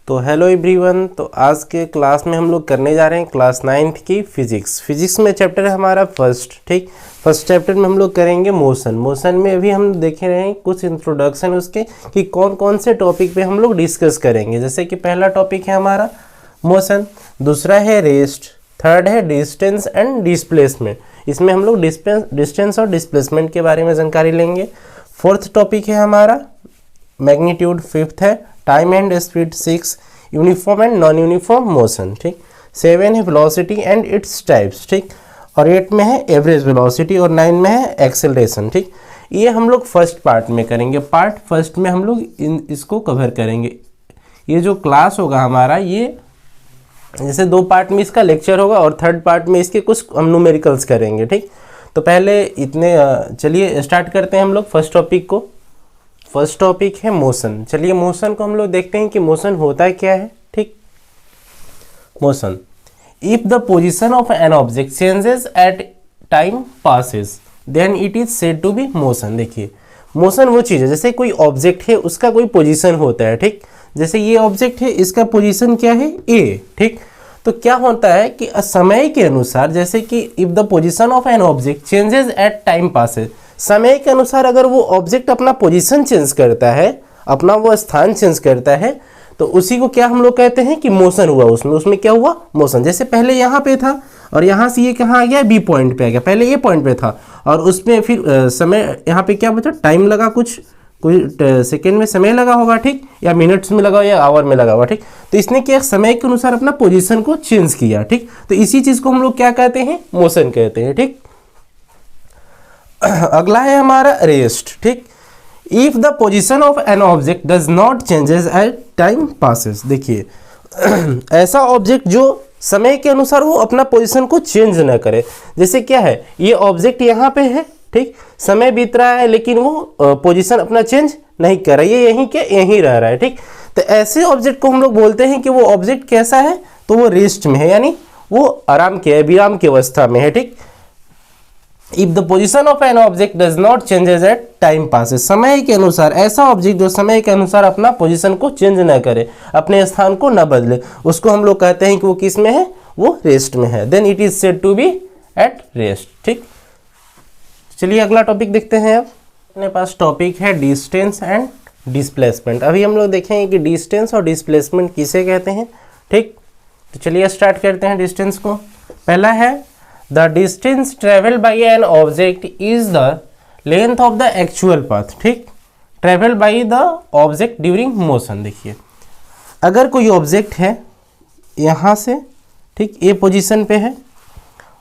तो hello everyone. तो आज के क्लास में हम लोग करने जा रहे हैं क्लास 9th की फिजिक्स में चैप्टर है हमारा फर्स्ट। ठीक, फर्स्ट चैप्टर में हम लोग करेंगे मोशन में अभी हम देख रहे हैं कुछ इंट्रोडक्शन उसके कि कौन कौन से टॉपिक पे हम लोग डिस्कस करेंगे। जैसे कि पहला टॉपिक है हमारा मोशन, दूसरा है रेस्ट, थर्ड है डिस्टेंस एंड डिस्प्लेसमेंट। इसमें हम लोग डिस्टेंस और डिस्प्लेसमेंट के बारे में जानकारी लेंगे। फोर्थ टॉपिक है हमारा मैग्नीट्यूड, फिफ्थ है time and speed, 6 uniform and non uniform motion. ठीक, 7 है वेलोसिटी एंड इट्स टाइप्स। ठीक, और 8 में है एवरेज वेलोसिटी और 9 में है एक्सेलरेशन। ठीक, ये हम लोग फर्स्ट पार्ट में करेंगे। पार्ट फर्स्ट में हम लोग इसको कवर करेंगे। ये जो क्लास होगा हमारा, ये जैसे 2 पार्ट में इसका लेक्चर होगा और थर्ड पार्ट में इसके कुछ हम न्यूमेरिकल्स करेंगे। ठीक, तो पहले इतने चलिए स्टार्ट करते हैं हम लोग फर्स्ट टॉपिक को। फर्स्ट टॉपिक है मोशन। चलिए मोशन को हम लोग देखते हैं कि मोशन होता क्या है। ठीक, motion, if the position of an object changes at time passes then it is said to be motion. देखिए मोशन वो चीज़ है, जैसे कोई ऑब्जेक्ट है उसका कोई पोजीशन होता है। ठीक, जैसे ये ऑब्जेक्ट है, इसका पोजीशन क्या है, ए। ठीक, तो क्या होता है कि समय के अनुसार, जैसे कि if the position of an object changes at time passes, समय के अनुसार अगर वो ऑब्जेक्ट अपना पोजीशन चेंज करता है, अपना वो स्थान चेंज करता है, तो उसी को क्या हम लोग कहते हैं कि मोशन हुआ। उसमें क्या हुआ, मोशन। जैसे पहले यहाँ पे था और यहाँ से ये कहाँ आ गया, बी पॉइंट पे आ गया। पहले ये पॉइंट पे था और उसमें फिर समय यहाँ पे क्या बचा, टाइम लगा, कुछ सेकेंड में समय लगा होगा। ठीक, या मिनट्स में लगा या आवर में लगा होगा। ठीक, तो इसने क्या समय के अनुसार अपना पोजीशन को चेंज किया। ठीक, तो इसी चीज को हम लोग क्या कहते हैं, मोशन कहते हैं। ठीक, अगला है हमारा रेस्ट। ठीक, if the position of an object does not changes at time passes. देखिए ऐसा ऑब्जेक्ट जो समय के अनुसार वो अपना पोजीशन को चेंज ना करे। जैसे क्या है, ये ऑब्जेक्ट यहाँ पे है, ठीक, समय बीत रहा है लेकिन वो पोजीशन अपना चेंज नहीं कर रहा है, ये यहीं रह रहा है। ठीक, तो ऐसे ऑब्जेक्ट को हम लोग बोलते हैं कि वो ऑब्जेक्ट कैसा है, तो वो रेस्ट में है, यानी वो आराम के, विराम की अवस्था में है। ठीक, if the position of an object does not changes at time passes, समय के अनुसार, ऐसा ऑब्जेक्ट जो समय के अनुसार अपना पोजीशन को चेंज न करे, अपने स्थान को न बदले, उसको हम लोग कहते हैं कि वो किस में है, वो रेस्ट में है। Then it is said to be at rest. ठीक, चलिए अगला टॉपिक देखते हैं। अब अपने पास टॉपिक है डिस्टेंस एंड डिस्प्लेसमेंट। अभी हम लोग देखेंगे कि डिस्टेंस और डिस्प्लेसमेंट किसे कहते हैं। ठीक, तो चलिए स्टार्ट करते हैं डिस्टेंस को। पहला है the distance travel by an object is the length of the actual path. ठीक, travel by the object during motion. देखिए अगर कोई ऑब्जेक्ट है यहाँ से, ठीक, ए पोजीशन पे है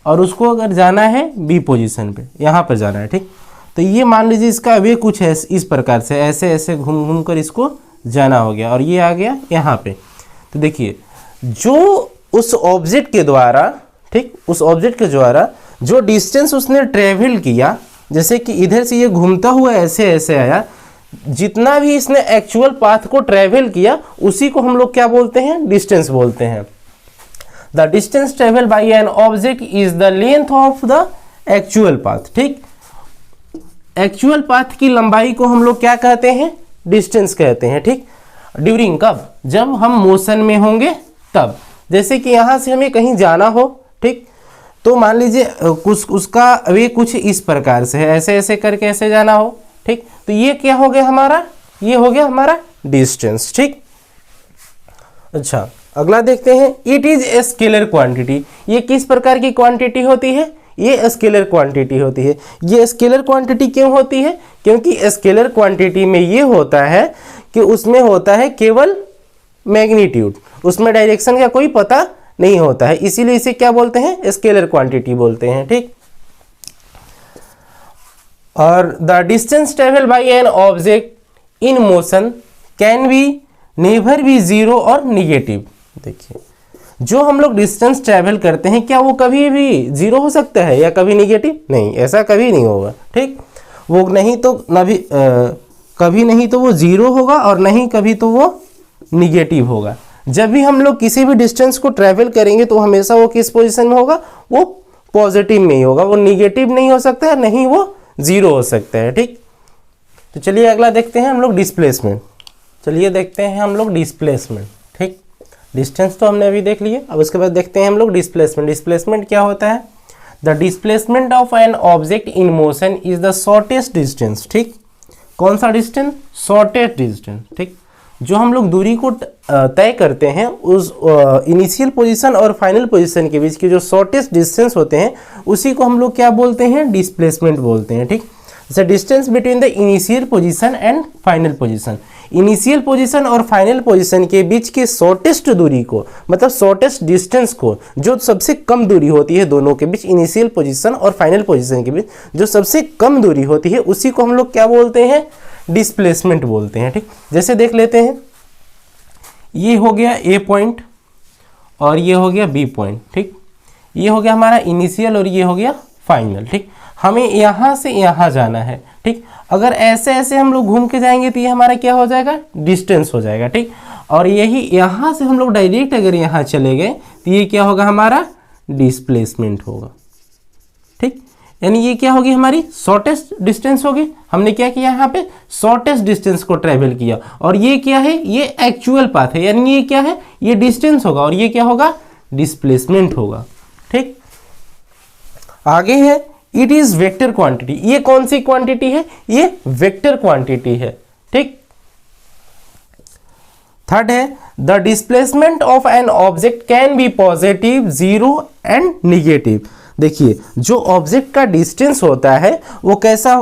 और उसको अगर जाना है बी पोजीशन पे, यहाँ पर जाना है। ठीक, तो ये मान लीजिए इसका वे कुछ है इस प्रकार से, ऐसे ऐसे घूम घूम कर इसको जाना हो गया और ये आ गया यहाँ पे। तो देखिए जो उस ऑब्जेक्ट के द्वारा, ठीक, उस ऑब्जेक्ट के द्वारा जो डिस्टेंस उसने ट्रेवल किया, जैसे कि इधर से ये घूमता हुआ ऐसे ऐसे आया, जितना भी इसने एक्चुअल पाथ को ट्रेवल किया उसी को हम लोग क्या बोलते हैं, डिस्टेंस बोलते हैं। The distance travel by an object is the length of the actual path. ठीक, एक्चुअल पाथ की लंबाई को हम लोग क्या कहते हैं, डिस्टेंस कहते हैं। ठीक, ड्यूरिंग, कब, जब हम मोशन में होंगे तब। जैसे कि यहाँ से हमें कहीं जाना हो, ठीक, तो मान लीजिए कुछ उसका वे कुछ इस प्रकार से है, ऐसे ऐसे करके ऐसे जाना हो। ठीक, तो ये क्या हो गया हमारा, ये हो गया हमारा डिस्टेंस। ठीक, अच्छा अगला देखते हैं, it is a scalar quantity. ये किस प्रकार की क्वांटिटी होती है, ये स्केलर क्वांटिटी होती है। ये स्केलर क्वांटिटी क्यों होती है, क्योंकि स्केलर क्वांटिटी में ये होता है कि उसमें होता है केवल मैग्नीट्यूड, उसमें डायरेक्शन का कोई पता नहीं होता है, इसीलिए इसे क्या बोलते हैं, स्केलर क्वांटिटी बोलते हैं। ठीक, और the distance travel by an object in motion can be never be zero और निगेटिव। देखिए जो हम लोग डिस्टेंस ट्रेवल करते हैं, क्या वो कभी भी जीरो हो सकता है या कभी निगेटिव, नहीं, ऐसा कभी नहीं होगा। ठीक, वो नहीं तो कभी नहीं तो वो जीरो होगा और नहीं कभी तो वो निगेटिव होगा। जब भी हम लोग किसी भी डिस्टेंस को ट्रैवल करेंगे तो हमेशा वो किस पोजीशन में होगा, वो पॉजिटिव में ही होगा, वो निगेटिव नहीं हो सकता है, नहीं वो जीरो हो सकता है। ठीक, तो चलिए अगला देखते हैं हम लोग डिस्प्लेसमेंट। चलिए देखते हैं हम लोग डिस्प्लेसमेंट। ठीक, डिस्टेंस तो हमने अभी देख लिया। अब उसके बाद देखते हैं हम लोग डिस्प्लेसमेंट। डिस्प्लेसमेंट क्या होता है? The displacement of an object in motion is the shortest distance. ठीक, कौन सा डिस्टेंस? Shortest distance. ठीक, जो हम लोग दूरी को तय करते हैं उस इनिशियल पोजीशन और फाइनल पोजीशन के बीच के जो शॉर्टेस्ट डिस्टेंस होते हैं उसी को हम लोग क्या बोलते हैं? डिस्प्लेसमेंट बोलते हैं। ठीक, the distance between the initial position and final position. Initial position और फाइनल पोजीशन के बीच के शॉर्टेस्ट दूरी को, मतलब शॉर्टेस्ट डिस्टेंस को, जो सबसे कम दूरी होती है दोनों के बीच, इनिशियल पोजीशन और फाइनल पोजीशन के बीच जो सबसे कम दूरी होती है उसी को हम लोग क्या बोलते हैं? डिस्प्लेसमेंट बोलते हैं। ठीक, जैसे देख लेते हैं, ये हो गया ए पॉइंट और ये हो गया बी पॉइंट। ठीक, ये हो गया हमारा इनिशियल और ये हो गया फाइनल। ठीक, हमें यहाँ से यहाँ जाना है। ठीक, अगर ऐसे ऐसे हम लोग घूम के जाएंगे तो ये हमारा क्या हो जाएगा? डिस्टेंस हो जाएगा। ठीक, और यही यहाँ से हम लोग डायरेक्ट अगर यहाँ चले गए तो ये क्या होगा? हमारा डिस्प्लेसमेंट होगा। ठीक, यानी ये क्या होगी? हमारी शॉर्टेस्ट डिस्टेंस होगी। हमने क्या किया? यहाँ पे शॉर्टेस्ट डिस्टेंस को ट्रेवल किया। और ये क्या है? ये एक्चुअल पाथ है, यानी ये क्या है? ये डिस्टेंस होगा और ये क्या होगा? डिस्प्लेसमेंट होगा। ठीक, आगे है इट इज वेक्टर क्वांटिटी। ये कौन सी क्वांटिटी है? ये वेक्टर क्वांटिटी है। ठीक, थर्ड है the displacement of an object can be positive, zero and negative. देखिए, जो ऑब्जेक्ट का डिस्टेंस होता है वो कैसा,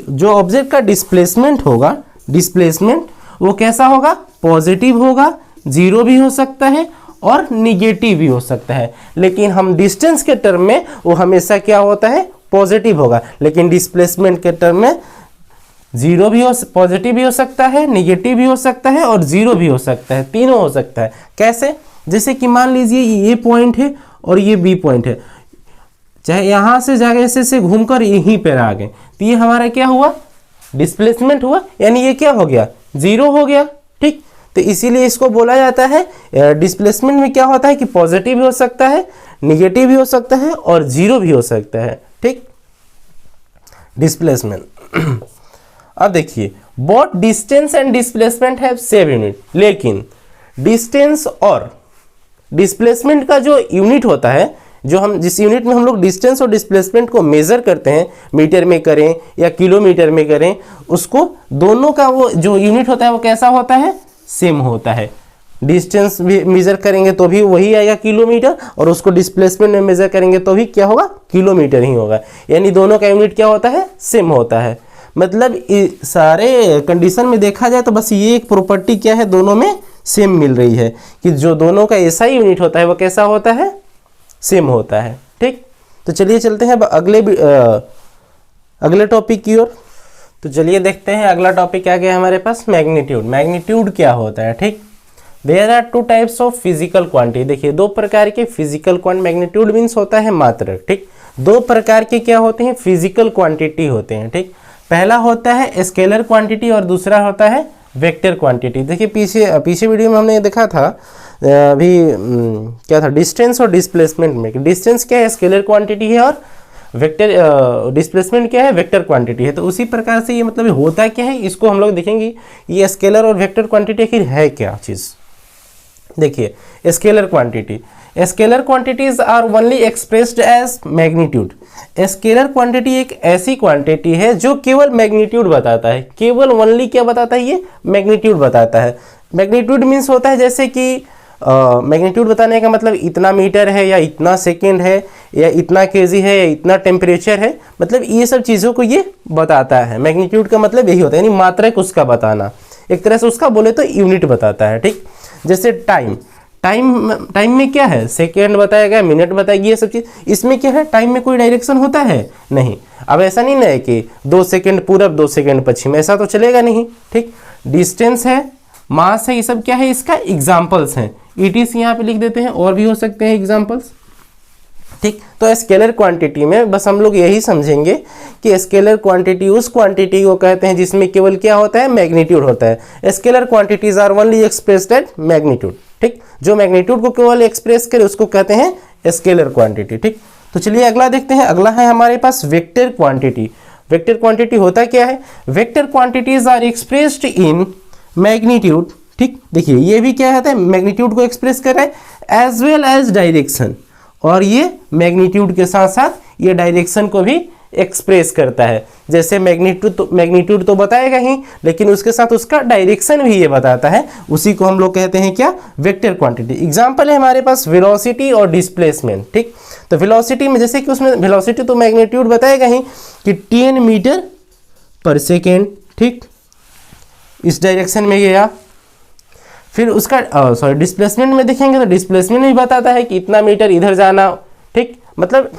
जो ऑब्जेक्ट का डिस्प्लेसमेंट होगा, डिस्प्लेसमेंट वो कैसा होगा? पॉजिटिव होगा, जीरो भी हो सकता है और निगेटिव भी हो सकता है। लेकिन हम डिस्टेंस के टर्म में वो हमेशा क्या होता है? पॉजिटिव होगा। लेकिन डिस्प्लेसमेंट के टर्म में जीरो भी हो, पॉजिटिव भी हो सकता है, निगेटिव भी हो सकता है और जीरो भी हो सकता है, तीनों हो सकता है। कैसे? जैसे कि मान लीजिए ये पॉइंट है और ये बी पॉइंट है, चाहे यहां से जाके ऐसे घूमकर यहीं पर आ गए तो ये हमारा क्या हुआ? डिस्प्लेसमेंट हुआ, यानी ये क्या हो गया? जीरो हो गया। ठीक, तो इसीलिए इसको बोला जाता है डिस्प्लेसमेंट में क्या होता है कि पॉजिटिव भी हो सकता है, निगेटिव भी हो सकता है और जीरो भी हो सकता है। ठीक, डिस्प्लेसमेंट। अब देखिए, both distance and displacement have same unit, लेकिन डिस्टेंस और डिस्प्लेसमेंट का जो यूनिट होता है, जो हम जिस यूनिट में हम लोग डिस्टेंस और डिस्प्लेसमेंट को मेजर करते हैं, मीटर में करें या किलोमीटर में करें, उसको दोनों का वो जो यूनिट होता है वो कैसा होता है? सेम होता है। डिस्टेंस भी मेजर करेंगे तो भी वही आएगा किलोमीटर, और उसको डिस्प्लेसमेंट में मेजर करेंगे तो भी क्या होगा? किलोमीटर ही होगा। यानी दोनों का यूनिट क्या होता है? सेम होता है। मतलब सारे कंडीशन में देखा जाए तो बस ये एक प्रॉपर्टी क्या है? दोनों में सेम मिल रही है कि जो दोनों का ऐसा ही यूनिट होता है वो कैसा होता है? सेम होता है। ठीक, तो चलिए चलते हैं अगले टॉपिक की ओर। तो चलिए देखते हैं अगला टॉपिक क्या गया हमारे पास? मैग्नीट्यूड। मैग्नीट्यूड क्या होता है? ठीक, there are two types of physical quantity. देखिए, दो प्रकार के फिजिकल क्वांटिटी, मैग्नीट्यूड मीन्स होता है मात्रक। ठीक, दो प्रकार के क्या होते हैं? फिजिकल क्वांटिटी होते हैं। ठीक, पहला होता है स्केलर क्वांटिटी और दूसरा होता है वेक्टर क्वांटिटी। देखिए, पीछे वीडियो में हमने देखा था अभी क्या था? डिस्टेंस और डिस्प्लेसमेंट में। डिस्टेंस क्या है? स्केलर क्वांटिटी है और वेक्टर डिस्प्लेसमेंट क्या है? वेक्टर क्वांटिटी है। तो उसी प्रकार से ये मतलब होता क्या है इसको हम लोग देखेंगे। ये स्केलर और वेक्टर क्वांटिटी आखिर है क्या चीज़? देखिए, scalar quantity, scalar quantities are only expressed as magnitude. Scalar quantity एक ऐसी क्वांटिटी है जो केवल मैग्नीट्यूड बताता है। केवल ओनली क्या बताता है? ये मैग्नीट्यूड बताता है। मैग्नीट्यूड मीन्स होता है जैसे कि मैग्नीट्यूड बताने का मतलब इतना मीटर है या इतना सेकेंड है या इतना केजी है या इतना टेम्परेचर है, मतलब ये सब चीज़ों को ये बताता है। मैग्नीट्यूड का मतलब यही होता है, यानी मात्रक उसका बताना। एक तरह से उसका बोले तो यूनिट बताता है। ठीक, जैसे टाइम में क्या है? सेकेंड बताएगा, मिनट बताएगी, ये सब चीज़। इसमें क्या है? टाइम में कोई डायरेक्शन होता है? नहीं। अब ऐसा नहीं ना है कि 2 सेकेंड पूरब 2 सेकेंड पश्चिम, ऐसा तो चलेगा नहीं। ठीक, डिस्टेंस है, मास है, ये सब क्या है? इसका एग्जाम्पल्स हैं। ETC यहाँ पे लिख देते हैं, और भी हो सकते हैं एग्जाम्पल्स। ठीक, तो स्केलर क्वांटिटी में बस हम लोग यही समझेंगे कि स्केलर क्वांटिटी उस क्वांटिटी को कहते हैं जिसमें केवल क्या होता है? मैग्नीट्यूड होता है। Scalar quantities are only expressed at magnitude. ठीक, जो मैग्नीट्यूड को केवल एक्सप्रेस करे उसको कहते हैं स्केलर क्वांटिटी। ठीक, तो चलिए अगला देखते हैं। अगला है हमारे पास वेक्टर क्वांटिटी। वेक्टर क्वांटिटी होता क्या है? Vector quantities are expressed in magnitude. ठीक, देखिए ये भी क्या है, मैग्नीट्यूड को एक्सप्रेस कर रहा है एज वेल एज डायरेक्शन, और ये मैग्नीट्यूड के साथ साथ ये डायरेक्शन को भी एक्सप्रेस करता है। जैसे मैग्नीट्यूड तो बताएगा ही, लेकिन उसके साथ उसका डायरेक्शन भी ये बताता है, उसी को हम लोग कहते हैं क्या, वेक्टर क्वांटिटी। एग्जांपल है हमारे पास वेलोसिटी और डिस्प्लेसमेंट। ठीक, तो वेलोसिटी में जैसे कि उसमें वेलोसिटी तो मैग्नीट्यूड बताएगा ही कि 10 मीटर पर सेकेंड, ठीक, इस डायरेक्शन में गया। फिर उसका डिस्प्लेसमेंट में देखेंगे तो डिस्प्लेसमेंट भी बताता है कि इतना मीटर इधर जाना। ठीक, मतलब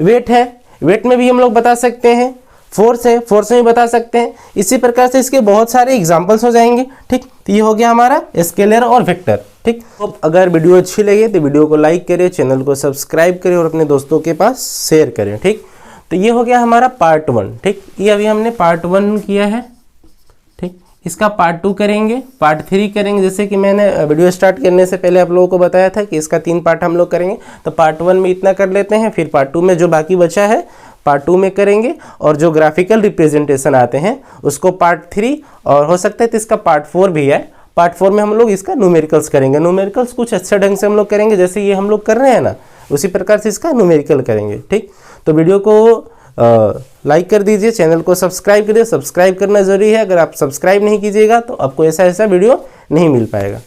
वेट है, वेट में भी हम लोग बता सकते हैं, फोर्स है, फोर्स में भी बता सकते हैं। इसी प्रकार से इसके बहुत सारे एग्जांपल्स हो जाएंगे। ठीक, तो ये हो गया हमारा स्केलर और वेक्टर। ठीक, तो अगर वीडियो अच्छी लगे तो वीडियो को लाइक करें, चैनल को सब्सक्राइब करें और अपने दोस्तों के पास शेयर करें। ठीक, तो ये हो गया हमारा पार्ट 1। ठीक, ये अभी हमने पार्ट 1 किया है। ठीक, इसका पार्ट 2 करेंगे, पार्ट 3 करेंगे। जैसे कि मैंने वीडियो स्टार्ट करने से पहले आप लोगों को बताया था कि इसका 3 पार्ट हम लोग करेंगे। तो पार्ट 1 में इतना कर लेते हैं, फिर पार्ट 2 में जो बाकी बचा है पार्ट 2 में करेंगे, और जो ग्राफिकल रिप्रेजेंटेशन आते हैं उसको पार्ट 3, और हो सकता है तो इसका पार्ट 4 भी है। पार्ट 4 में हम लोग इसका न्यूमेरिकल्स करेंगे। न्यूमेरिकल्स कुछ अच्छे ढंग से हम लोग करेंगे, जैसे ये हम लोग कर रहे हैं ना, उसी प्रकार से इसका न्यूमेरिकल करेंगे। ठीक, तो वीडियो को लाइक कर दीजिए, चैनल को सब्सक्राइब करिए। सब्सक्राइब करना जरूरी है, अगर आप सब्सक्राइब नहीं कीजिएगा तो आपको ऐसा वीडियो नहीं मिल पाएगा।